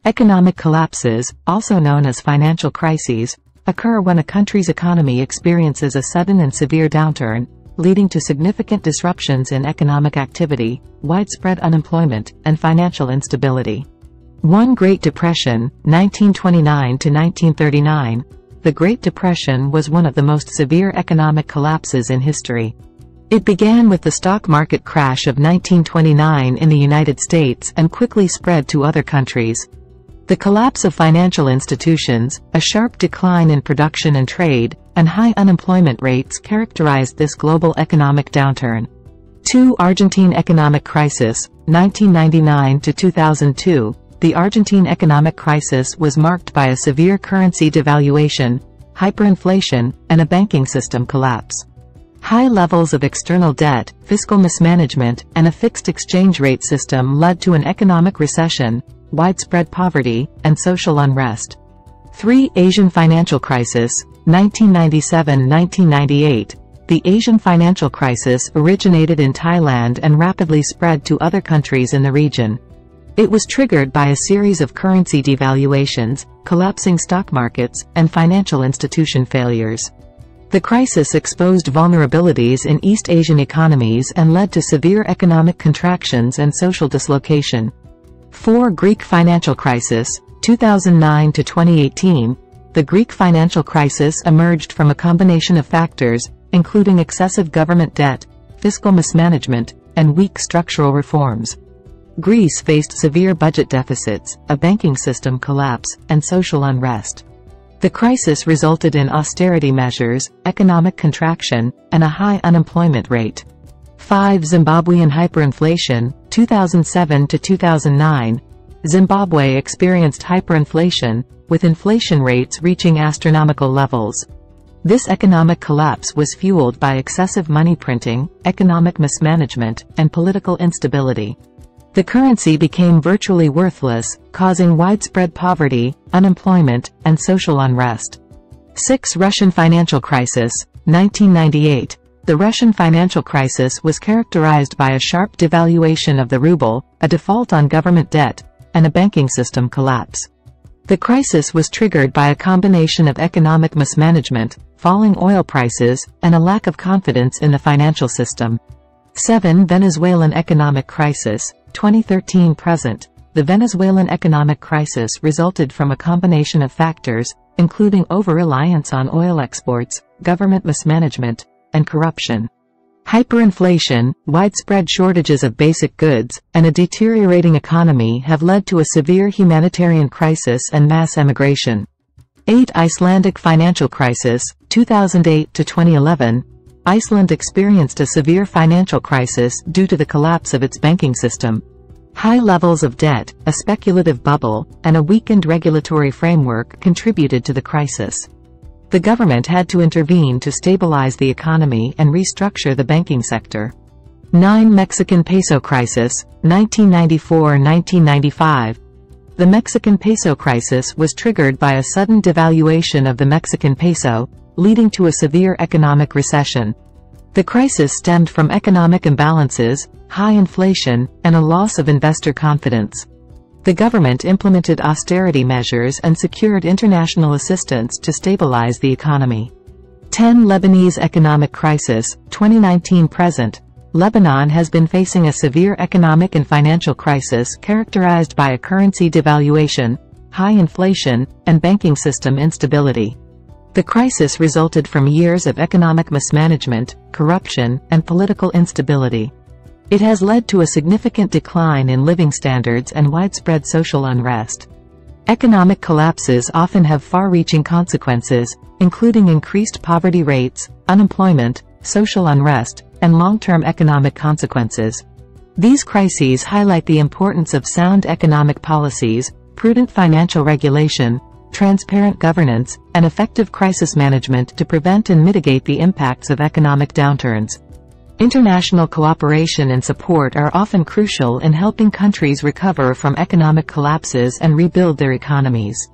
Economic collapses, also known as financial crises, occur when a country's economy experiences a sudden and severe downturn, leading to significant disruptions in economic activity, widespread unemployment, and financial instability. 1. Great Depression, 1929 to 1939. The Great Depression was one of the most severe economic collapses in history. It began with the stock market crash of 1929 in the United States and quickly spread to other countries. The collapse of financial institutions, a sharp decline in production and trade, and high unemployment rates characterized this global economic downturn. 2. Argentine economic crisis, 1999 to 2002. The Argentine economic crisis was marked by a severe currency devaluation, hyperinflation, and a banking system collapse. High levels of external debt, fiscal mismanagement, and a fixed exchange rate system led to an economic recession, widespread poverty, and social unrest. 3. Asian financial crisis, 1997–1998. The Asian financial crisis originated in Thailand and rapidly spread to other countries in the region. It was triggered by a series of currency devaluations, collapsing stock markets, and financial institution failures. The crisis exposed vulnerabilities in East Asian economies and led to severe economic contractions and social dislocation. 4. Greek financial crisis, 2009 to 2018. The Greek financial crisis emerged from a combination of factors, including excessive government debt, fiscal mismanagement, and weak structural reforms. Greece faced severe budget deficits, a banking system collapse, and social unrest. The crisis resulted in austerity measures, economic contraction, and a high unemployment rate. 5. Zimbabwean hyperinflation, 2007 to 2009. Zimbabwe experienced hyperinflation, with inflation rates reaching astronomical levels. This economic collapse was fueled by excessive money printing, economic mismanagement, and political instability. The currency became virtually worthless, causing widespread poverty, unemployment, and social unrest. 6. Russian financial crisis, 1998. The Russian financial crisis was characterized by a sharp devaluation of the ruble, a default on government debt, and a banking system collapse. The crisis was triggered by a combination of economic mismanagement, falling oil prices, and a lack of confidence in the financial system. 7. Venezuelan economic crisis, 2013–present. The Venezuelan economic crisis resulted from a combination of factors, including over-reliance on oil exports, government mismanagement, and corruption. Hyperinflation, widespread shortages of basic goods, and a deteriorating economy have led to a severe humanitarian crisis and mass emigration. 8. Icelandic financial crisis, 2008 to 2011. Iceland experienced a severe financial crisis due to the collapse of its banking system. High levels of debt, a speculative bubble, and a weakened regulatory framework contributed to the crisis. The government had to intervene to stabilize the economy and restructure the banking sector. 9. Mexican peso crisis, 1994–1995. The Mexican peso crisis was triggered by a sudden devaluation of the Mexican peso, leading to a severe economic recession. The crisis stemmed from economic imbalances, high inflation, and a loss of investor confidence. The government implemented austerity measures and secured international assistance to stabilize the economy. 10. Lebanese economic crisis, 2019–present. Lebanon has been facing a severe economic and financial crisis characterized by a currency devaluation, high inflation, and banking system instability. The crisis resulted from years of economic mismanagement, corruption, and political instability. It has led to a significant decline in living standards and widespread social unrest. Economic collapses often have far-reaching consequences, including increased poverty rates, unemployment, social unrest, and long-term economic consequences. These crises highlight the importance of sound economic policies, prudent financial regulation, transparent governance, and effective crisis management to prevent and mitigate the impacts of economic downturns. International cooperation and support are often crucial in helping countries recover from economic collapses and rebuild their economies.